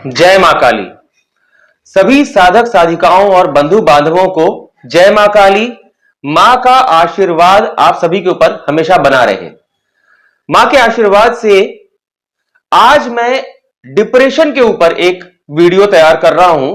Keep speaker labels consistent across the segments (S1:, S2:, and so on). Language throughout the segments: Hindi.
S1: जय मां काली। सभी साधक साधिकाओं और बंधु बांधवों को जय मां काली। मां का आशीर्वाद आप सभी के ऊपर हमेशा बना रहे। मां के आशीर्वाद से आज मैं डिप्रेशन के ऊपर एक वीडियो तैयार कर रहा हूं।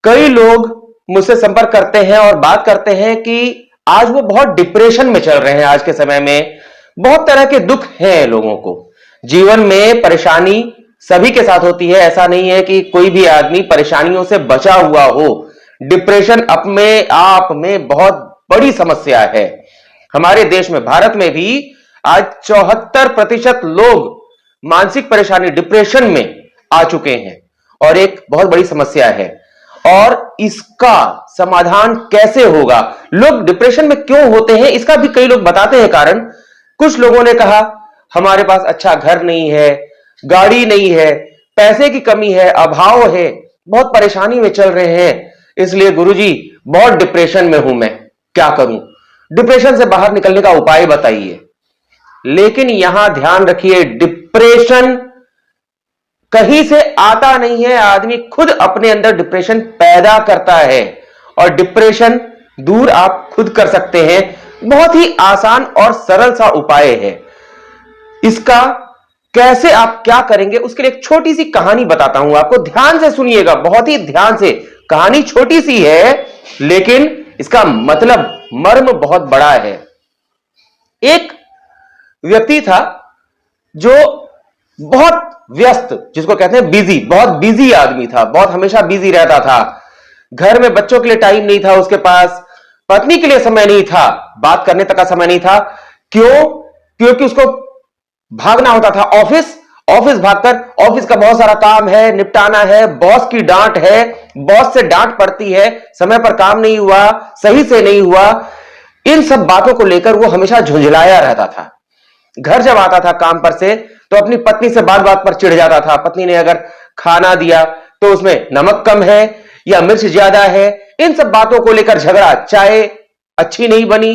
S1: कई लोग मुझसे संपर्क करते हैं और बात करते हैं कि आज वो बहुत डिप्रेशन में चल रहे हैं। आज के समय में बहुत तरह के दुख हैं लोगों को। जीवन में परेशानी सभी के साथ होती है। ऐसा नहीं है कि कोई भी आदमी परेशानियों से बचा हुआ हो। डिप्रेशन अपने आप में बहुत बड़ी समस्या है। हमारे देश में, भारत में भी आज 74% लोग मानसिक परेशानी, डिप्रेशन में आ चुके हैं और एक बहुत बड़ी समस्या है। और इसका समाधान कैसे होगा, लोग डिप्रेशन में क्यों होते हैं, इसका भी कई लोग बताते हैं कारण। कुछ लोगों ने कहा हमारे पास अच्छा घर नहीं है, गाड़ी नहीं है, पैसे की कमी है, अभाव है, बहुत परेशानी में चल रहे हैं, इसलिए गुरुजी बहुत डिप्रेशन में हूं, मैं क्या करूं, डिप्रेशन से बाहर निकलने का उपाय बताइए। लेकिन यहां ध्यान रखिए, डिप्रेशन कहीं से आता नहीं है। आदमी खुद अपने अंदर डिप्रेशन पैदा करता है और डिप्रेशन दूर आप खुद कर सकते हैं। बहुत ही आसान और सरल सा उपाय है। इसका कैसे आप क्या करेंगे, उसके लिए एक छोटी सी कहानी बताता हूं आपको। ध्यान से सुनिएगा, बहुत ही ध्यान से। कहानी छोटी सी है लेकिन इसका मतलब, मर्म बहुत बड़ा है। एक व्यक्ति था जो बहुत व्यस्त, जिसको कहते हैं बिजी, बहुत बिजी आदमी था, बहुत हमेशा बिजी रहता था। घर में बच्चों के लिए टाइम नहीं था उसके पास, पत्नी के लिए समय नहीं था, बात करने तक का समय नहीं था। क्यों? क्योंकि उसको भागना होता था ऑफिस। ऑफिस भागकर, ऑफिस का बहुत सारा काम है, निपटाना है, बॉस की डांट है, बॉस से डांट पड़ती है, समय पर काम नहीं हुआ, सही से नहीं हुआ, इन सब बातों को लेकर वो हमेशा झुंझलाया रहता था। घर जब आता था काम पर से तो अपनी पत्नी से बात बात पर चिढ़ जाता था। पत्नी ने अगर खाना दिया तो उसमें नमक कम है या मिर्च ज्यादा है, इन सब बातों को लेकर झगड़ा। चाय अच्छी नहीं बनी,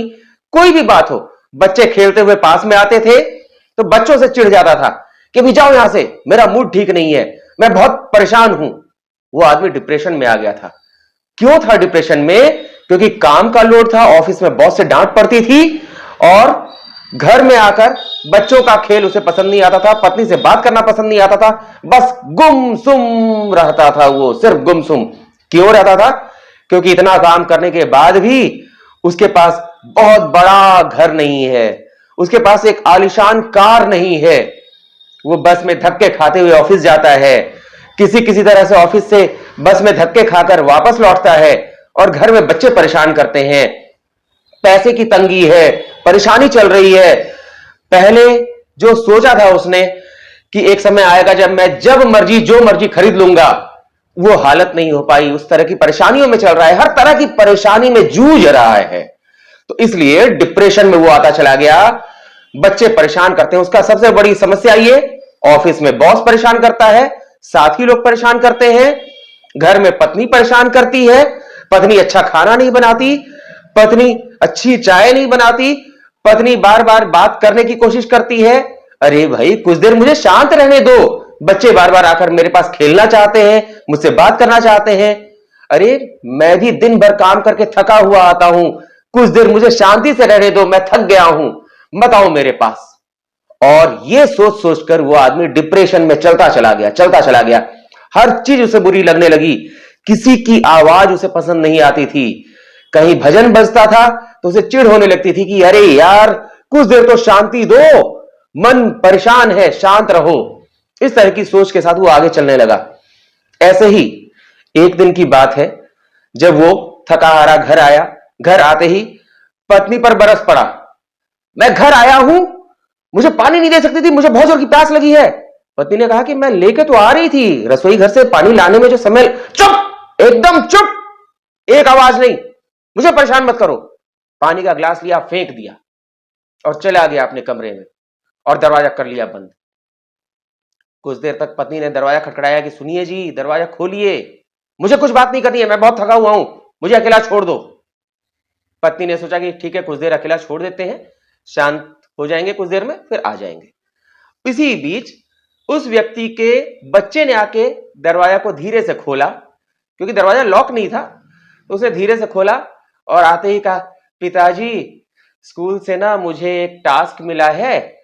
S1: कोई भी बात हो। बच्चे खेलते हुए पास में आते थे तो बच्चों से चिढ़ जाता था कि भी जाओ यहां से, मेरा मूड ठीक नहीं है, मैं बहुत परेशान हूं। वो आदमी डिप्रेशन में आ गया था। क्यों था डिप्रेशन में? क्योंकि काम का लोड था, ऑफिस में बॉस से डांट पड़ती थी और घर में आकर बच्चों का खेल उसे पसंद नहीं आता था, पत्नी से बात करना पसंद नहीं आता था, बस गुमसुम रहता था। वो सिर्फ गुमसुम क्यों रहता था? क्योंकि इतना काम करने के बाद भी उसके पास बहुत बड़ा घर नहीं है, उसके पास एक आलीशान कार नहीं है। वो बस में धक्के खाते हुए ऑफिस जाता है, किसी किसी तरह से ऑफिस से बस में धक्के खाकर वापस लौटता है और घर में बच्चे परेशान करते हैं, पैसे की तंगी है, परेशानी चल रही है। पहले जो सोचा था उसने कि एक समय आएगा जब मैं जब मर्जी जो मर्जी खरीद लूंगा, वो हालत नहीं हो पाई। उस तरह की परेशानियों में चल रहा है, हर तरह की परेशानी में जूझ रहा है, तो इसलिए डिप्रेशन में वो आता चला गया। बच्चे परेशान करते हैं, उसका सबसे बड़ी समस्या ये, ऑफिस में बॉस परेशान करता है, साथी लोग परेशान करते हैं, घर में पत्नी परेशान करती है, पत्नी अच्छा खाना नहीं बनाती, पत्नी अच्छी चाय नहीं बनाती, पत्नी बार बार बात करने की कोशिश करती है, अरे भाई कुछ देर मुझे शांत रहने दो, बच्चे बार बार आकर मेरे पास खेलना चाहते हैं, मुझसे बात करना चाहते हैं, अरे मैं भी दिन भर काम करके थका हुआ आता हूं, कुछ देर मुझे शांति से रहने दो, मैं थक गया हूं, मत आओ मेरे पास। और ये सोच सोचकर वो आदमी डिप्रेशन में चलता चला गया, चलता चला गया। हर चीज उसे बुरी लगने लगी, किसी की आवाज उसे पसंद नहीं आती थी, कहीं भजन बजता था तो उसे चिढ़ होने लगती थी कि अरे यार कुछ देर तो शांति दो, मन परेशान है, शांत रहो। इस तरह की सोच के साथ वो आगे चलने लगा। ऐसे ही एक दिन की बात है, जब वो थका हारा घर आया, घर आते ही पत्नी पर बरस पड़ा, मैं घर आया हूं, मुझे पानी नहीं दे सकती थी, मुझे बहुत जोर की प्यास लगी है। पत्नी ने कहा कि मैं लेके तो आ रही थी, रसोई घर से पानी लाने में जो समय, चुप, एकदम चुप, एक आवाज नहीं, मुझे परेशान मत करो। पानी का गिलास लिया, फेंक दिया और चला गया अपने कमरे में और दरवाजा कर लिया बंद। कुछ देर तक पत्नी ने दरवाजा खटखटाया कि सुनिए जी, दरवाजा खोलिए, मुझे कुछ बात नहीं करनी है, मैं बहुत थका हुआ हूं, मुझे अकेला छोड़ दो। पत्नी ने सोचा कि ठीक है, कुछ देर अकेला छोड़ देते हैं, शांत हो जाएंगे, कुछ देर में फिर आ जाएंगे। इसी बीच उस व्यक्ति के बच्चे ने आके दरवाजा को धीरे से खोला, क्योंकि दरवाजा लॉक नहीं था। उसने धीरे से खोला और आते ही कहा, पिताजी स्कूल से ना मुझे एक टास्क मिला है,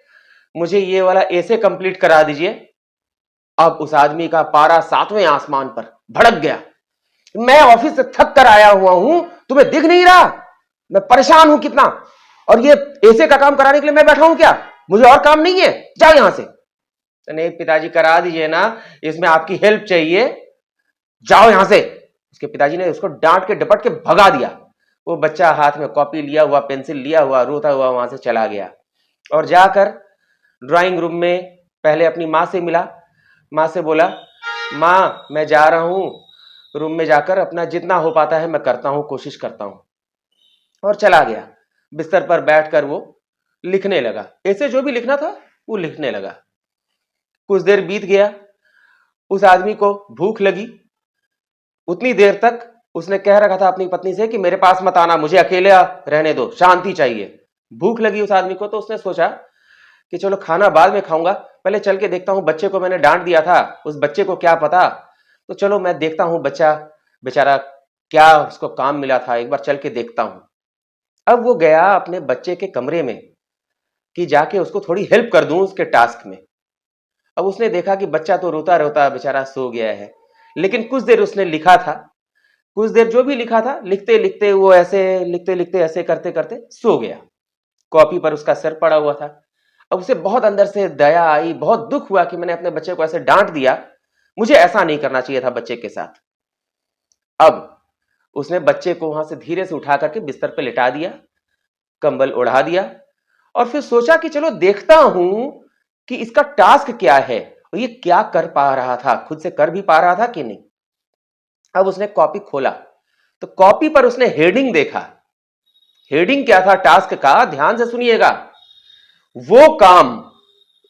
S1: मुझे ये वाला ऐसे कंप्लीट करा दीजिए। अब उस आदमी का पारा 7वें आसमान पर भड़क गया। मैं ऑफिस से थक कर आया हुआ हूं, तुम्हें दिख नहीं रहा मैं परेशान हूं कितना, और ये ऐसे का काम कराने के लिए मैं बैठा हूं क्या? मुझे और काम नहीं है, जाओ यहां से। नहीं पिताजी करा दीजिए ना, इसमें आपकी हेल्प चाहिए, जाओ यहां से। उसके पिताजी ने उसको डांट के डपट के भगा दिया। वो बच्चा हाथ में कॉपी लिया हुआ, पेंसिल लिया हुआ, रोता हुआ वहां से चला गया और जाकर ड्राइंग रूम में पहले अपनी मां से मिला। मां से बोला, मां मैं जा रहा हूं, रूम में जाकर अपना जितना हो पाता है मैं करता हूं, कोशिश करता हूं। और चला गया। बिस्तर पर बैठकर वो लिखने लगा, ऐसे जो भी लिखना था वो लिखने लगा। कुछ देर बीत गया, उस आदमी को भूख लगी। उतनी देर तक उसने कह रखा था अपनी पत्नी से कि मेरे पास मत आना, मुझे अकेला रहने दो, शांति चाहिए। भूख लगी उस आदमी को, तो उसने सोचा कि चलो खाना बाद में खाऊंगा, पहले चल के देखता हूं, बच्चे को मैंने डांट दिया था, उस बच्चे को क्या पता, तो चलो मैं देखता हूं बच्चा बेचारा क्या उसको काम मिला था, एक बार चल के देखता हूं। अब वो गया अपने बच्चे के कमरे में कि जाके उसको थोड़ी हेल्प कर दूं उसके टास्क में। अब उसने देखा कि बच्चा तो रोता रोता बेचारा सो गया है, लेकिन कुछ देर उसने लिखा था, कुछ देर जो भी लिखा था लिखते लिखते वो ऐसे लिखते लिखते ऐसे करते करते सो गया। कॉपी पर उसका सिर पड़ा हुआ था। अब उसे बहुत अंदर से दया आई, बहुत दुख हुआ कि मैंने अपने बच्चे को ऐसे डांट दिया, मुझे ऐसा नहीं करना चाहिए था बच्चे के साथ। अब उसने बच्चे को वहां से धीरे से उठा करके बिस्तर पर लिटा दिया, कंबल ओढ़ा दिया और फिर सोचा कि चलो देखता हूं कि इसका टास्क क्या है और ये क्या कर पा रहा था, खुद से कर भी पा रहा था कि नहीं। अब उसने कॉपी खोला तो कॉपी पर उसने हेडिंग देखा। हेडिंग क्या था टास्क का, ध्यान से सुनिएगा। वो काम,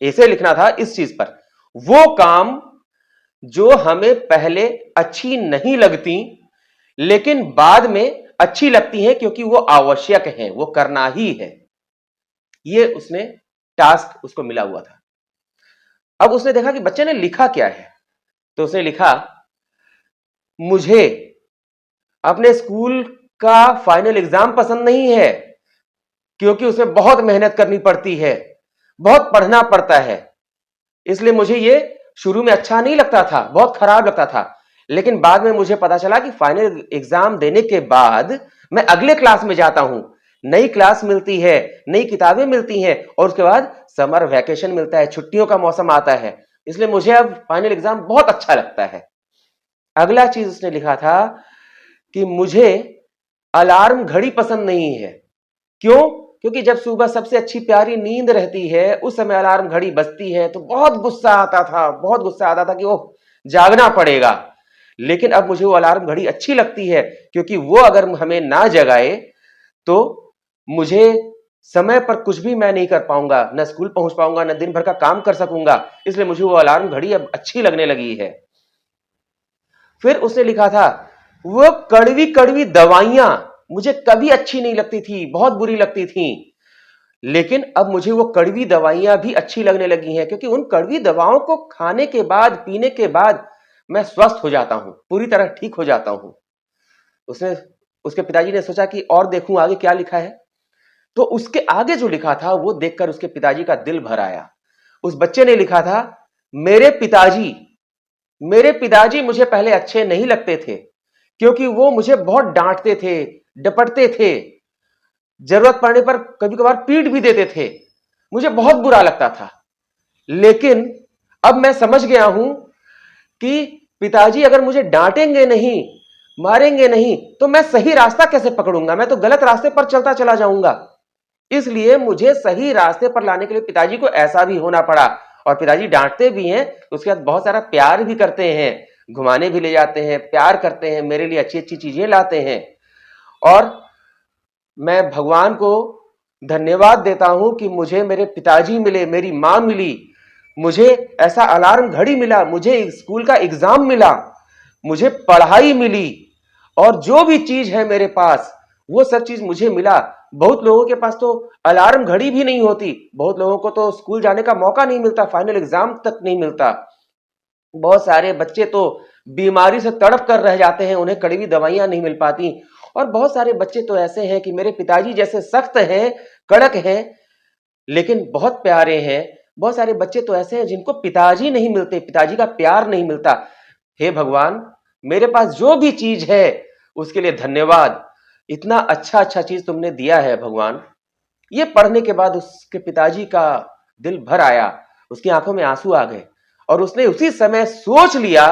S1: ऐसे लिखना था इस चीज पर, वो काम जो हमें पहले अच्छी नहीं लगती लेकिन बाद में अच्छी लगती हैं क्योंकि वो आवश्यक है, वो करना ही है। ये उसने टास्क उसको मिला हुआ था। अब उसने देखा कि बच्चे ने लिखा क्या है, तो उसने लिखा, मुझे अपने स्कूल का फाइनल एग्जाम पसंद नहीं है क्योंकि उसमें बहुत मेहनत करनी पड़ती है, बहुत पढ़ना पड़ता है, इसलिए मुझे ये शुरू में अच्छा नहीं लगता था, बहुत खराब लगता था, लेकिन बाद में मुझे पता चला कि फाइनल एग्जाम देने के बाद मैं अगले क्लास में जाता हूं, नई क्लास मिलती है, नई किताबें मिलती हैं और उसके बाद समर वैकेशन मिलता है, छुट्टियों का मौसम आता है, इसलिए मुझे अब फाइनल एग्जाम बहुत अच्छा लगता है। अगला चीज उसने लिखा था कि मुझे अलार्म घड़ी पसंद नहीं है। क्यों? क्योंकि जब सुबह सबसे अच्छी प्यारी नींद रहती है उस समय अलार्म घड़ी बजती है तो बहुत गुस्सा आता था, बहुत गुस्सा आता था कि ओह जागना पड़ेगा। लेकिन अब मुझे वो अलार्म घड़ी अच्छी लगती है क्योंकि वो अगर हमें ना जगाए तो मुझे समय पर कुछ भी मैं नहीं कर पाऊंगा, न स्कूल पहुंच पाऊंगा, न दिन भर का काम कर सकूंगा, इसलिए मुझे वो अलार्म घड़ी अब अच्छी लगने लगी है। फिर उसने लिखा था, वो कड़वी कड़वी दवाइयां मुझे कभी अच्छी नहीं लगती थी, बहुत बुरी लगती थी, लेकिन अब मुझे वो कड़वी दवाइयां भी अच्छी लगने लगी हैं क्योंकि उन कड़वी दवाओं को खाने के बाद, पीने के बाद मैं स्वस्थ हो जाता हूं, पूरी तरह ठीक हो जाता हूं। उसके पिताजी ने सोचा कि और देखूं आगे क्या लिखा है, तो उसके आगे जो लिखा था वो देखकर उसके पिताजी का दिल भर आया। उस बच्चे ने लिखा था, मेरे पिताजी मुझे पहले अच्छे नहीं लगते थे क्योंकि वो मुझे बहुत डांटते थे, डपटते थे, जरूरत पड़ने पर कभी कभार पीट भी देते थे, मुझे बहुत बुरा लगता था, लेकिन अब मैं समझ गया हूं कि पिताजी अगर मुझे डांटेंगे नहीं, मारेंगे नहीं तो मैं सही रास्ता कैसे पकड़ूंगा, मैं तो गलत रास्ते पर चलता चला जाऊंगा, इसलिए मुझे सही रास्ते पर लाने के लिए पिताजी को ऐसा भी होना पड़ा। और पिताजी डांटते भी हैं, उसके बाद बहुत सारा प्यार भी करते हैं, घुमाने भी ले जाते हैं, प्यार करते हैं, मेरे लिए अच्छी अच्छी चीजें लाते हैं। और मैं भगवान को धन्यवाद देता हूं कि मुझे मेरे पिताजी मिले, मेरी मां मिली, मुझे ऐसा अलार्म घड़ी मिला, मुझे स्कूल का एग्जाम मिला, मुझे पढ़ाई मिली, और जो भी चीज है मेरे पास वो सब चीज मुझे मिला बहुत लोगों के पास तो अलार्म घड़ी भी नहीं होती, बहुत लोगों को तो स्कूल जाने का मौका नहीं मिलता, फाइनल एग्जाम तक नहीं मिलता। बहुत सारे बच्चे तो बीमारी से तड़प कर रह जाते हैं, उन्हें कड़वी दवाइयां नहीं मिल पाती। और बहुत सारे बच्चे तो ऐसे हैं कि मेरे पिताजी जैसे सख्त हैं, कड़क हैं, लेकिन बहुत प्यारे हैं। बहुत सारे बच्चे तो ऐसे हैं जिनको पिताजी नहीं मिलते, पिताजी का प्यार नहीं मिलता। हे भगवान, मेरे पास जो भी चीज है उसके लिए धन्यवाद। इतना अच्छा अच्छा चीज तुमने दिया है भगवान। ये पढ़ने के बाद उसके पिताजी का दिल भर आया, उसकी आंखों में आंसू आ गए और उसने उसी समय सोच लिया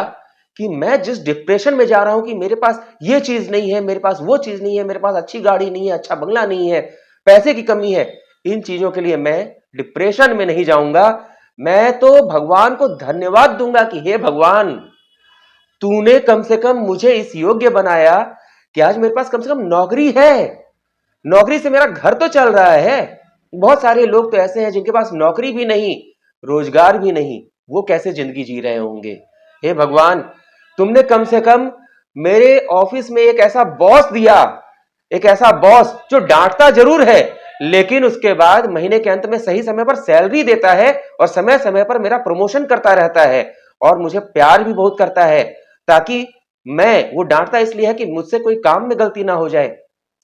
S1: कि मैं जिस डिप्रेशन में जा रहा हूं कि मेरे पास ये चीज नहीं है, मेरे पास वो चीज नहीं है, मेरे पास अच्छी गाड़ी नहीं है, अच्छा बंगला नहीं है, पैसे की कमी है, इन चीजों के लिए मैं डिप्रेशन में नहीं जाऊंगा। मैं तो भगवान को धन्यवाद दूंगा कि हे भगवान, तूने कम से कम मुझे इस योग्य बनाया कि आज मेरे पास कम से कम नौकरी है, नौकरी से मेरा घर तो चल रहा है। बहुत सारे लोग तो ऐसे हैं जिनके पास नौकरी भी नहीं, रोजगार भी नहीं, वो कैसे जिंदगी जी रहे होंगे। हे भगवान, तुमने कम से कम मेरे ऑफिस में एक ऐसा बॉस दिया, एक ऐसा बॉस जो डांटता जरूर है लेकिन उसके बाद महीने के अंत में सही समय पर सैलरी देता है और समय समय पर मेरा प्रमोशन करता रहता है और मुझे प्यार भी बहुत करता है, ताकि वो डांटता इसलिए है कि मुझसे कोई काम में गलती ना हो जाए।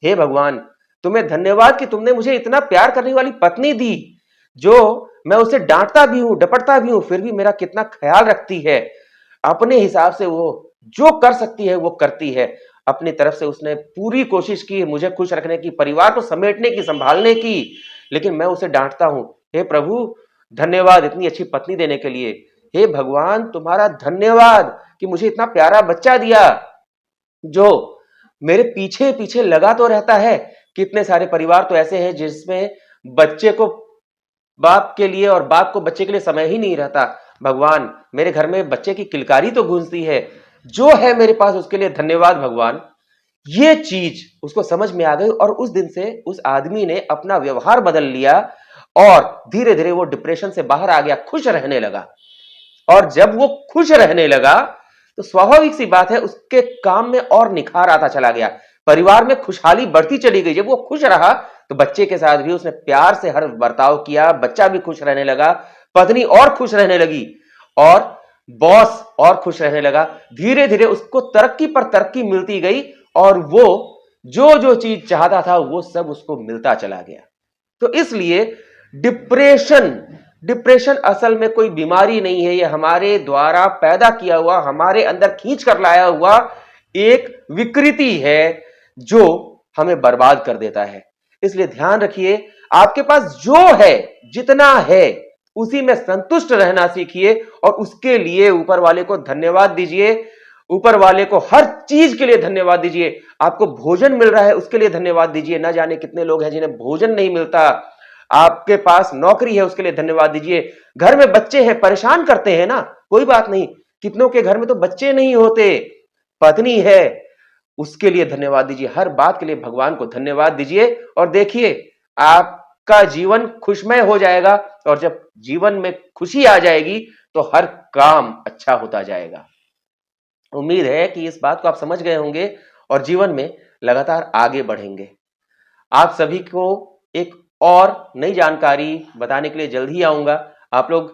S1: हे भगवान, तुम्हें धन्यवाद कि तुमने मुझे इतना प्यार करने वाली पत्नी दी, जो मैं उसे डांटता भी हूं, डपटता भी हूं, फिर भी मेरा कितना ख्याल रखती है। अपने हिसाब से वो जो कर सकती है वो करती है। अपनी तरफ से उसने पूरी कोशिश की मुझे खुश रखने की, परिवार को समेटने की, संभालने की, लेकिन मैं उसे डांटता हूं। हे प्रभु, धन्यवाद इतनी अच्छी पत्नी देने के लिए। हे भगवान, तुम्हारा धन्यवाद कि मुझे इतना प्यारा बच्चा दिया जो मेरे पीछे पीछे लगा तो रहता है। कितने सारे परिवार तो ऐसे हैं जिसमें बच्चे को बाप के लिए और बाप को बच्चे के लिए समय ही नहीं रहता। भगवान, मेरे घर में बच्चे की किलकारी तो गूंजती है, जो है मेरे पास उसके लिए धन्यवाद भगवान। ये चीज उसको समझ में आ गई और उस दिन से उस आदमी ने अपना व्यवहार बदल लिया और धीरे धीरे वो डिप्रेशन से बाहर आ गया, खुश रहने लगा। और जब वो खुश रहने लगा तो स्वाभाविक सी बात है उसके काम में और निखार आता चला गया, परिवार में खुशहाली बढ़ती चली गई। जब वो खुश रहा तो बच्चे के साथ भी उसने प्यार से हर बर्ताव किया, बच्चा भी खुश रहने लगा, पत्नी और खुश रहने लगी और बॉस और खुश रहने लगा। धीरे धीरे उसको तरक्की पर तरक्की मिलती गई और वो जो जो चीज चाहता था वो सब उसको मिलता चला गया। तो इसलिए डिप्रेशन डिप्रेशन असल में कोई बीमारी नहीं है, ये हमारे द्वारा पैदा किया हुआ, हमारे अंदर खींच कर लाया हुआ एक विकृति है जो हमें बर्बाद कर देता है। इसलिए ध्यान रखिए, आपके पास जो है, जितना है, उसी में संतुष्ट रहना सीखिए और उसके लिए ऊपर वाले को धन्यवाद दीजिए। ऊपर वाले को हर चीज के लिए धन्यवाद दीजिए। आपको भोजन मिल रहा है उसके लिए धन्यवाद दीजिए, ना जाने कितने लोग हैं जिन्हें भोजन नहीं मिलता। आपके पास नौकरी है उसके लिए धन्यवाद दीजिए। घर में बच्चे हैं, परेशान करते हैं ना, कोई बात नहीं, कितनों के घर में तो बच्चे नहीं होते, पत्नी है, उसके लिए धन्यवाद दीजिए। हर बात के लिए भगवान को धन्यवाद दीजिए और देखिए आपका जीवन खुशमय हो जाएगा। और जब जीवन में खुशी आ जाएगी तो हर काम अच्छा होता जाएगा। उम्मीद है कि इस बात को आप समझ गए होंगे और जीवन में लगातार आगे बढ़ेंगे। आप सभी को एक और नई जानकारी बताने के लिए जल्द ही आऊंगा। आप लोग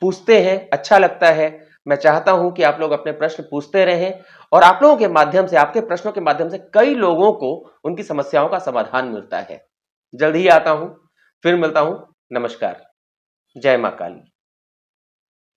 S1: पूछते हैं, अच्छा लगता है। मैं चाहता हूं कि आप लोग अपने प्रश्न पूछते रहें और आप लोगों के माध्यम से, आपके प्रश्नों के माध्यम से कई लोगों को उनकी समस्याओं का समाधान मिलता है। जल्द ही आता हूं, फिर मिलता हूं। नमस्कार। जय मां काली।